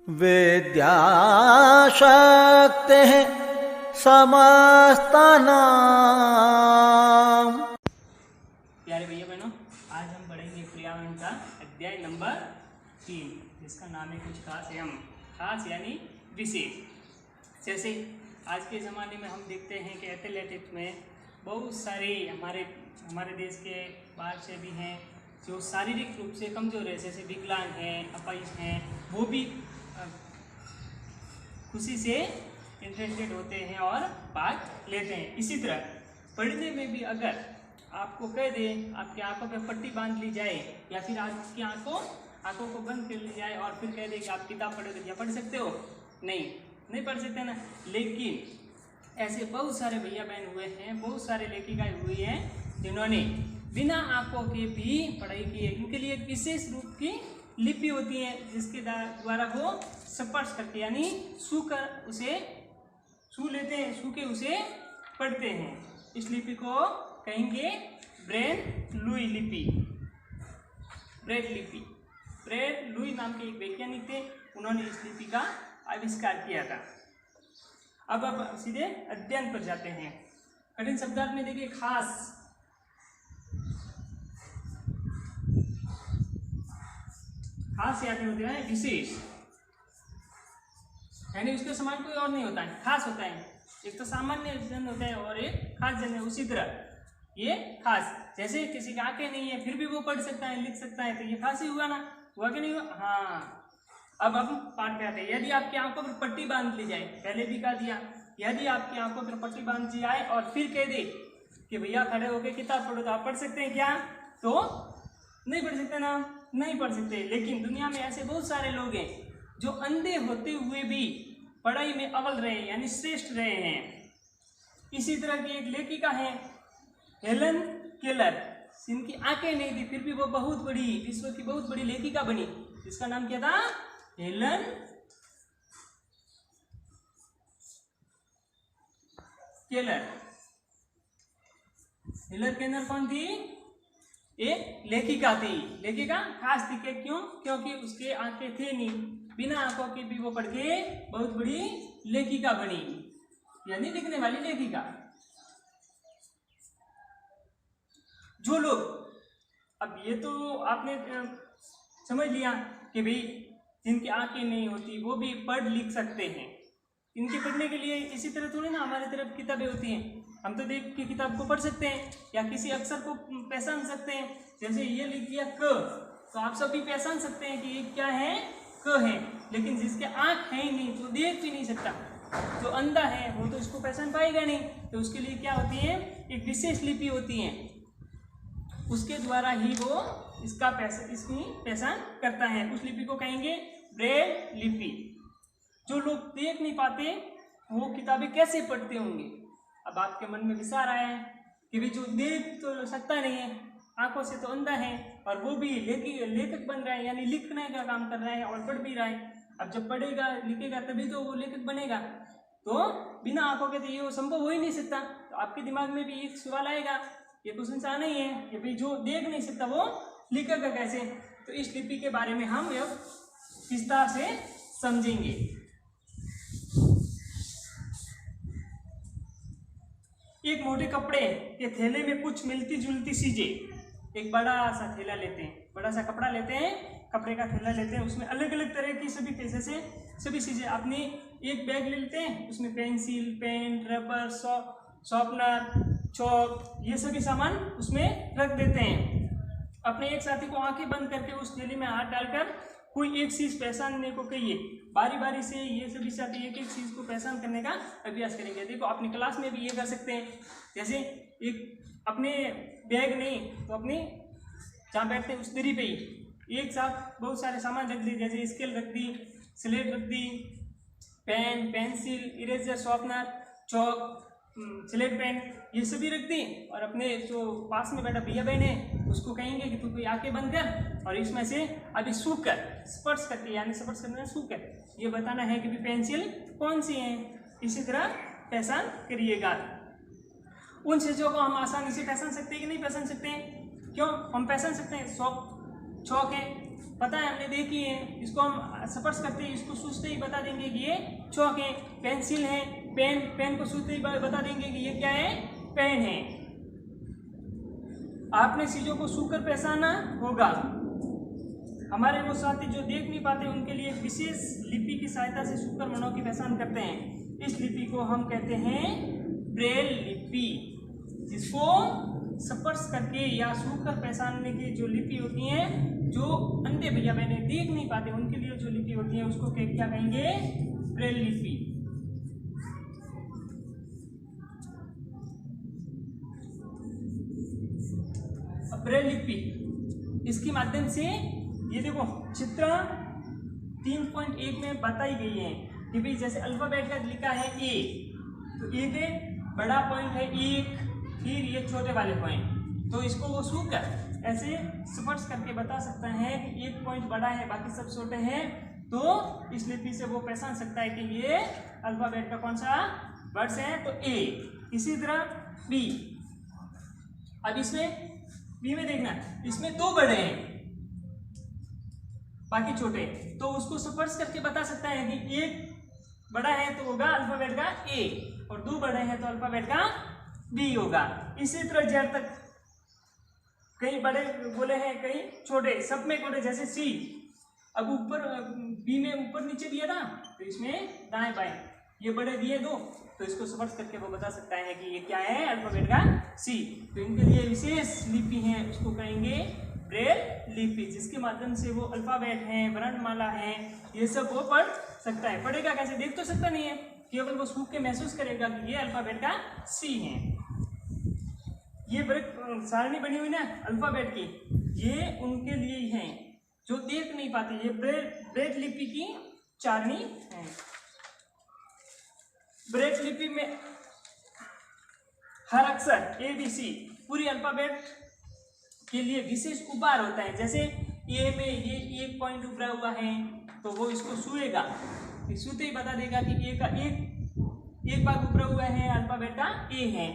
विद्याशक्तिः समस्तानां। प्यारे भैया बहनों, आज हम पढ़ेंगे पर्यावरण का अध्याय नंबर 3, जिसका नाम है कुछ खास एवं खास यानी विशेष। जैसे आज के ज़माने में हम देखते हैं कि एथलेटिक्स में बहुत सारे हमारे देश के बाहर से भी हैं जो शारीरिक रूप से कमज़ोर है, जैसे विकलांग हैं, अपाहिज हैं, वो भी खुशी से इंटरेस्टेड होते हैं और भाग लेते हैं। इसी तरह पढ़ने में भी अगर आपको कह दें आपकी आंखों पे पट्टी बांध ली जाए या फिर आपकी आंखों को बंद कर ली जाए और फिर कह दें कि आप किताब पढ़ोगे, क्या पढ़ सकते हो? नहीं पढ़ सकते ना। लेकिन ऐसे बहुत सारे भैया बहन हुए हैं, बहुत सारे लेखिकाएं हुई हैं जिन्होंने बिना आंखों के भी पढ़ाई की है। इनके लिए एक विशेष रूप की लिपि होती है जिसके द्वारा वो स्पर्श करके यानी छू लेते हैं, छू के उसे पढ़ते हैं। इस लिपि को कहेंगे ब्रेल लुई लिपि। ब्रेल लुई नाम के एक वैज्ञानिक थे, उन्होंने इस लिपि का आविष्कार किया था। अब सीधे अध्ययन पर जाते हैं। कठिन शब्दार्थ में देखिए खास यानी होते हैं विशेष, यानी उसके समान कोई और नहीं होता है, खास होता है। एक तो सामान्य जन होता है और एक खास जन है। उसी तरह ये खास, जैसे किसी की आंखें नहीं है फिर भी वो पढ़ सकता है, लिख सकता है, तो ये खास ही हुआ ना, हुआ कि नहीं हुआ? हाँ। अब हम पाठ पे आते हैं। यदि आपकी आंखों पर पट्टी बांध ली जाए, पहले भी कहा दिया, यदि आपकी आंखों पर पट्टी बांध दी जाए और फिर कह दे कि भैया खड़े होकर किताब पढ़ो, तो आप पढ़ सकते हैं क्या? तो नहीं पढ़ सकते ना, नहीं पढ़ सकते। लेकिन दुनिया में ऐसे बहुत सारे लोग हैं जो अंधे होते हुए भी पढ़ाई में अव्वल रहे हैं, यानी श्रेष्ठ रहे हैं। इसी तरह की एक लेखिका है हेलन केलर, जिनकी आंखें नहीं थी फिर भी वो बहुत बड़ी, विश्व की बहुत बड़ी लेखिका बनी। जिसका नाम क्या था? Helen Keller. हेलन केलर कौन थी? एक लेखिका थी। लेखिका खास थी क्यों? क्योंकि उसके आंखें थे नहीं, बिना आंखों के भी वो पढ़ के बहुत बड़ी लेखिका बनी, यानी लिखने वाली लेखिका। जो लोग, अब ये तो आपने समझ लिया कि भाई जिनकी आंखें नहीं होती वो भी पढ़ लिख सकते हैं। इनके पढ़ने के लिए इसी तरह थोड़ी ना हमारी तरफ किताबें होती हैं, हम तो देख के किताब को पढ़ सकते हैं या किसी अक्षर को पहचान सकते हैं। जैसे ये लिख दिया क, तो आप सब भी पहचान सकते हैं कि ये क्या है? क है। लेकिन जिसके आंख है ही नहीं तो देख भी नहीं सकता, जो अंधा है वो तो इसको पहचान पाएगा नहीं। तो उसके लिए क्या होती है? एक विशेष लिपि होती है, उसके द्वारा ही वो इसकी पहचान करता है। उस लिपि को कहेंगे ब्रेल लिपि। जो लोग देख नहीं पाते वो किताबें कैसे पढ़ते होंगे? अब आपके मन में विचार आया है कि भी जो देख तो सकता नहीं है, आंखों से तो अंधा है, और वो भी लेखक बन रहा है, यानी लिखने का काम कर रहा है और पढ़ भी रहा है। अब जब पढ़ेगा लिखेगा तभी तो वो लेखक बनेगा, तो बिना आंखों के तो ये संभव हो ही नहीं सकता। तो आपके दिमाग में भी एक सवाल आएगा, ये क्वेश्चन आना ही है कि भाई जो देख नहीं सकता वो लिखेगा कैसे? तो इस लिपि के बारे में हम विस्तार से समझेंगे। एक मोटे कपड़े के थैले में कुछ मिलती जुलती चीजें, एक बड़ा सा थैला लेते हैं, बड़ा सा कपड़ा लेते हैं, कपड़े का थैला लेते हैं, उसमें अलग अलग तरह की सभी चीजें अपनी एक बैग ले लेते हैं, उसमें पेंसिल, पेन, रबर, शॉर्पनर, चौक, ये सभी सामान उसमें रख देते हैं। अपने एक साथी को आंखें बंद करके उस थैली में हाथ डालकर कोई एक चीज पहचानने को कहिए। बारी बारी से ये सभी साथी एक एक चीज को पहचान करने का अभ्यास करेंगे। देखो अपनी क्लास में भी ये कर सकते हैं। जैसे एक अपने बैग नहीं तो अपनी जहाँ बैठते हैं उस दरी पे ही एक साथ बहुत सारे सामान रख दिए, जैसे स्केल रख दी, स्लेट रख दी, पेन, पेंसिल, इरेजर, शॉर्पनर, चौक, स्लेट पेन, ये सभी रख दी। और अपने जो पास में बैठा भैया बहन है उसको कहेंगे कि तू कोई आंखें बंद कर और इसमें से अभी सूख कर स्पर्श करके, यानी स्पर्श करना सूख कर ये बताना है कि भी पेंसिल कौन सी है। इसी तरह पहचान करिएगा। उन चीज़ों को हम आसानी से पहचान सकते हैं कि नहीं पहचान सकते हैं? क्यों हम पहचान सकते हैं? चौक है, पता है, हमने देखी है। इसको हम स्पर्श करते ही इसको सूझते ही बता देंगे कि ये चौक है। पेंसिल है, पेन को सूझते ही बता देंगे कि ये क्या है, पेन है। आपने चीजों को छूकर पहचाना होगा। हमारे वो साथी जो देख नहीं पाते उनके लिए विशेष लिपि की सहायता से छूकर वर्णों की पहचान करते हैं। इस लिपि को हम कहते हैं ब्रेल लिपि, जिसको स्पर्श करके या छूकर पहचानने की जो लिपि होती है, जो अंधे भैया बहने देख नहीं पाते उनके लिए जो लिपि होती है उसको क्या कहेंगे, ब्रेल लिपि। ब्रेल लिपि इसके माध्यम से ये देखो चित्र 3.1 में बताई गई है कि भाई जैसे अल्फाबेट का लिखा है ए, तो ए पे बड़ा पॉइंट है एक, फिर ये छोटे वाले पॉइंट, तो इसको वो छूकर ऐसे स्पर्श करके बता सकता है कि एक पॉइंट बड़ा है बाकी सब छोटे हैं, तो इस लिपि से वो पहचान सकता है कि ये अल्फाबेट का कौन सा वर्ड्स है, तो ए। इसी तरह बी, अब इसमें बी में देखना, इसमें दो बड़े हैं बाकी छोटे, तो उसको स्पर्श करके बता सकता है कि एक बड़ा है तो होगा अल्फाबेट का ए, और दो बड़े हैं तो अल्फाबेट का बी होगा। इसी तरह जेड तक कई बड़े बोले हैं कई छोटे, सब में कोडे जैसे सी। अब ऊपर बी में ऊपर नीचे दिया था, तो इसमें दाएं बाएं ये बड़े दिए दो, तो इसको स्पर्श करके वो बता सकता है कि ये क्या है, अल्फाबेट का सी। तो इनके लिए विशेष लिपि है, उसको कहेंगे ब्रेल लिपि, जिसके माध्यम से वो अल्फाबेट है, वर्णमाला है, ये सब वो पढ़ सकता है। पढ़ेगा कैसे, देख तो सकता नहीं है, केवल वो सूख के महसूस करेगा कि ये अल्फाबेट का सी है। ये सारणी बनी हुई ना अल्फाबेट की, ये उनके लिए ही है जो देख नहीं पाते। ये ब्रेल लिपि की सारणी है। ब्रेल लिपि में हर अक्षर ए बी सी पूरी अल्फाबेट के लिए विशेष उभार होता है। जैसे ए में ये एक पॉइंट उभरा हुआ है, तो वो इसको छुएगा, छूते ही बता देगा कि ए का एक भाग उभरा हुआ है, अल्फाबेट का ए है।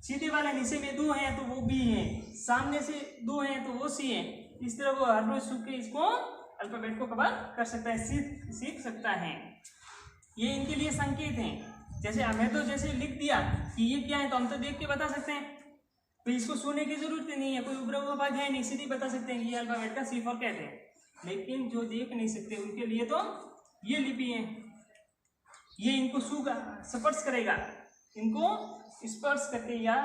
सीधे वाले नीचे में दो हैं तो वो बी है, सामने से दो हैं तो वो सी है। इस तरह वो हर रोज छू के इसको अल्फाबेट को कवर कर सकता है, सीख सकता है। ये इनके लिए संकेत हैं। जैसे हमें तो जैसे लिख दिया कि ये क्या है, तो हम तो देख के बता सकते हैं, तो इसको सुनने की जरूरत नहीं है, कोई उभरा हुआ भाग है नहीं, सीधी बता सकते हैं कि ये अल्फाबेट का सी फॉर कहते हैं। लेकिन जो देख नहीं सकते उनके लिए तो ये लिपि है, ये इनको स्पर्श करेगा, इनको स्पर्श करके या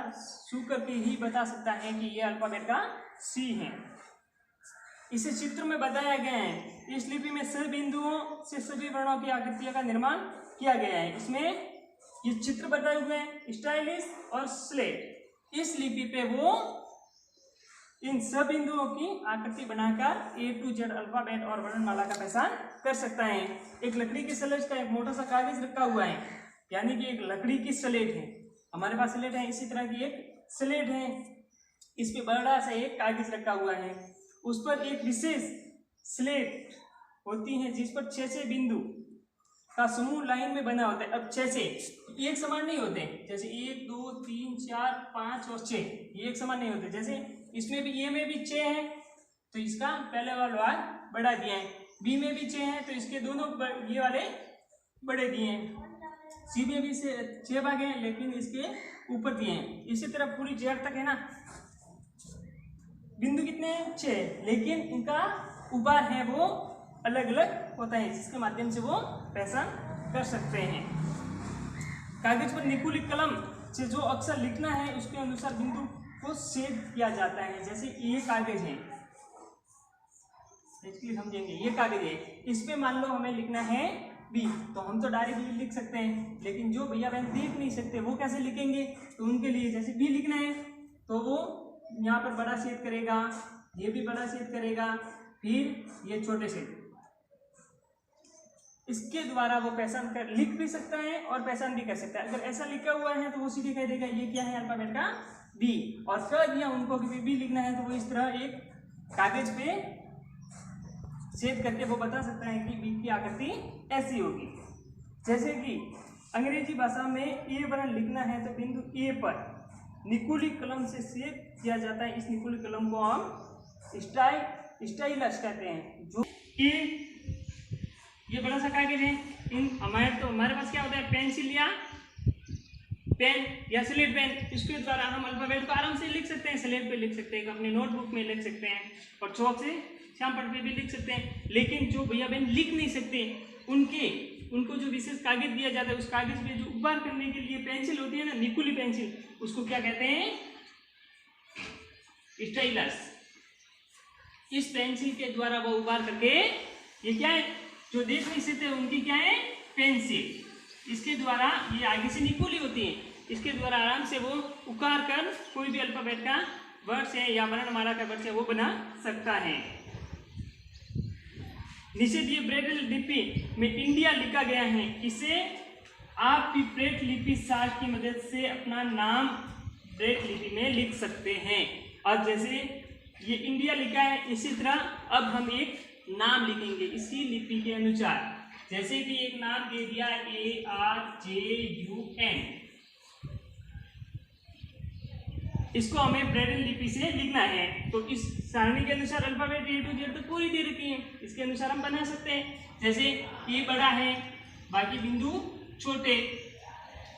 छू करके ही बता सकता है कि ये अल्फाबेट का सी है। इसे चित्र में बताया गया है। इस लिपि में सभी बिंदुओं से सभी वर्णों की आकृतियों का निर्माण किया गया है। इसमें ये चित्र बताए हुए हैं, स्टाइलिश और स्लेट। इस लिपि पे वो इन सब बिंदुओं की आकृति बनाकर ए टू जेड अल्फाबेट और वर्णमाला का पहचान कर सकता है। एक लकड़ी की स्लेट का एक मोटा सा कागज रखा हुआ है, यानी कि एक लकड़ी की स्लेट है, हमारे पास स्लेट है, इसी तरह की एक स्लेट है, इस पे बड़ा सा एक कागज रखा हुआ है, उस पर एक विशेष स्लेट होती है जिस पर 6 बिंदु का समूह लाइन में बना होता है। अब 6 एक समान नहीं होते, जैसे 1 2 3 4 5 और 6 ये एक समान नहीं होते। जैसे इसमें भी ए में भी 6 है तो इसका पहले वाला भाग बड़ा दिया है, बी में भी 6 है तो इसके दोनों ये वाले बड़े दिए हैं, सी में भी 6 भाग हैं लेकिन इसके ऊपर दिए हैं। इसी तरह पूरी जेड तक है ना, बिंदु कितने हैं 6, लेकिन इनका उभार है वो अलग अलग होता है, जिसके माध्यम से वो पहचान कर सकते हैं। कागज पर निकुली कलम से जो अक्षर लिखना है उसके अनुसार बिंदु को छेद किया जाता है। जैसे ये कागज है, इसलिए समझेंगे, ये कागज है, इस पे मान लो हमें लिखना है बी, तो हम तो डायरेक्ट लिख सकते हैं, लेकिन जो भैया बहन देख नहीं सकते वो कैसे लिखेंगे, तो उनके लिए जैसे बी लिखना है तो वो यहाँ पर बड़ा छेद करेगा, ये भी बड़ा छेद करेगा, फिर ये छोटे छेद, इसके द्वारा वो पहचान कर लिख भी सकता है और पहचान भी कर सकता है। अगर ऐसा लिखा हुआ है तो वो सीधे कह देगा ये क्या है, अल्फाबेट का बी, और कह दिया उनको कि बी लिखना है तो वो इस तरह एक कागज पे छेद करके वो बता सकता है कि बी की आकृति ऐसी होगी। जैसे कि अंग्रेजी भाषा में ए वर्ण लिखना है तो बिंदु ए पर निकुली कलम से छेद किया जाता है। इस निकुली कलम को हम स्टाइलस कहते हैं। जो कि ये बड़ा सा कागज है, हमारे पास क्या होता है, पेंसिल या पेन या स्लेट पेन, इसके द्वारा हम अल्फाबेट को आराम से लिख सकते हैं। स्लेट पे लिख सकते हैं, अपने नोटबुक में लिख सकते हैं और चौक से श्यामपट्ट पे भी लिख सकते हैं। लेकिन जो भैया बहन लिख नहीं सकते उनको जो विशेष कागज दिया जाता है, उस कागज पे जो उबार करने के लिए पेंसिल होती है ना, निकुली पेंसिल, उसको क्या कहते हैं, स्टाइलस। इस पेंसिल के द्वारा वो उबार करके, ये क्या है, जो देख नहीं सकते उनकी क्या है, पेंसिल, इसके द्वारा, ये आगे से निकुली होती है, इसके द्वारा आराम से वो उकार कर कोई भी अल्फाबेट का वर्ड है या वर्णमाला का वर्ड है वो बना सकता है। नीचे दिए ब्रेल लिपि में इंडिया लिखा गया है, इसे आप भी ब्रेल लिपि सार की मदद से अपना नाम ब्रेल लिपि में लिख सकते हैं। और जैसे ये इंडिया लिखा है, इसी तरह अब हम एक नाम लिखेंगे इसी लिपि के अनुसार। जैसे कि एक नाम दे दिया ARJUN, इसको हमें ब्रेल लिपि से लिखना है। तो इस सारणी के अनुसार अल्फाबेट A to Z तो पूरी दे रखी है, इसके अनुसार हम बना सकते हैं। जैसे ये बड़ा है, बाकी बिंदु छोटे,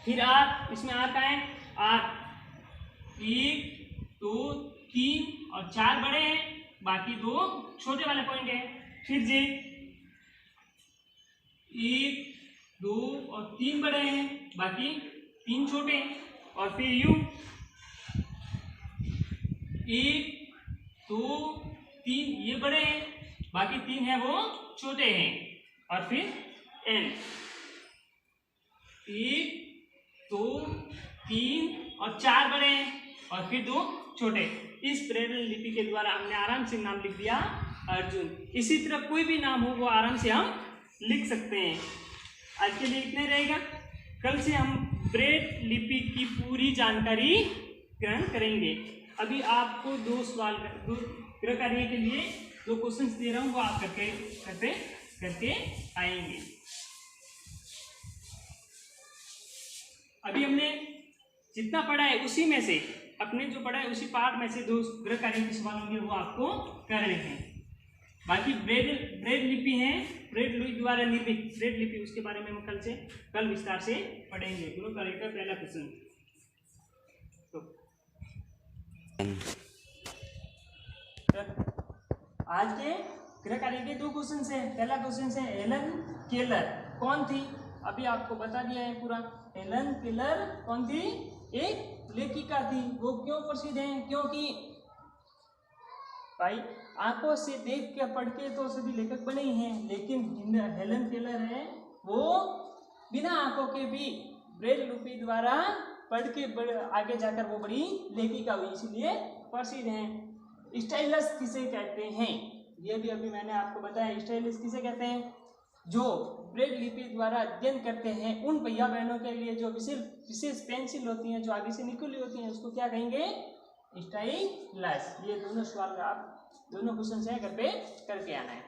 फिर R, इसमें R का है, R 1 2 3 और 4 बड़े हैं, बाकी 2 छोटे वाले पॉइंट है। फिर J 1 2 और 3 बड़े हैं, बाकी 3 छोटे हैं। और फिर U 1 2 3, ये बड़े हैं, बाकी 3 है वो छोटे हैं। और फिर N 1 2 3 और 4 बड़े हैं और फिर 2 छोटे। इस ब्रेल लिपि के द्वारा हमने आराम से नाम लिख दिया अर्जुन। इसी तरह कोई भी नाम हो वो आराम से हम लिख सकते हैं। आज के लिए इतना ही रहेगा। कल से हम ब्रेल लिपि की पूरी जानकारी ग्रहण करेंगे। अभी आपको 2 सवाल गृह कार्य के लिए 2 क्वेश्चंस दे रहा हूँ, वो आप करके आएंगे। अभी हमने जितना पढ़ा है उसी में से, अपने जो पढ़ा है उसी पार्ट में से 2 गृह कार्य के सवाल होंगे, वो आपको करने हैं। बाकी ब्रेल लिपि है, ब्रेल लुई द्वारा निर्मित ब्रेल लिपि, उसके बारे में हम कल विस्तार से पढ़ेंगे। गृह कार्य का पहला क्वेश्चन। आज के गृह कार्य के 2 क्वेश्चन है। पहला क्वेश्चन है, हेलन केलर कौन थी? अभी आपको बता दिया है पूरा। हेलन केलर कौन थी? एक लेखिका थी। वो क्यों प्रसिद्ध है? क्योंकि भाई आंखों से देख के पढ़ के तो सभी लेखक बने ही हैं, लेकिन हेलन केलर है वो बिना आंखों के भी ब्रेल लिपि द्वारा पढ़ के आगे जाकर वो बड़ी लेखिका हुई, इसलिए प्रसिद्ध हैं। स्टाइलस किसे कहते हैं? ये भी अभी मैंने आपको बताया। स्टाइलस किसे कहते हैं? जो ब्रेल लिपि द्वारा अध्ययन करते हैं उन भैया बहनों के लिए जो विशेष पेंसिल होती हैं, जो आगे से निकली होती हैं, उसको क्या कहेंगे? स्टाइलस। ये दोनों सवाल आप दोनों क्वेश्चन है घर पे करके आना है।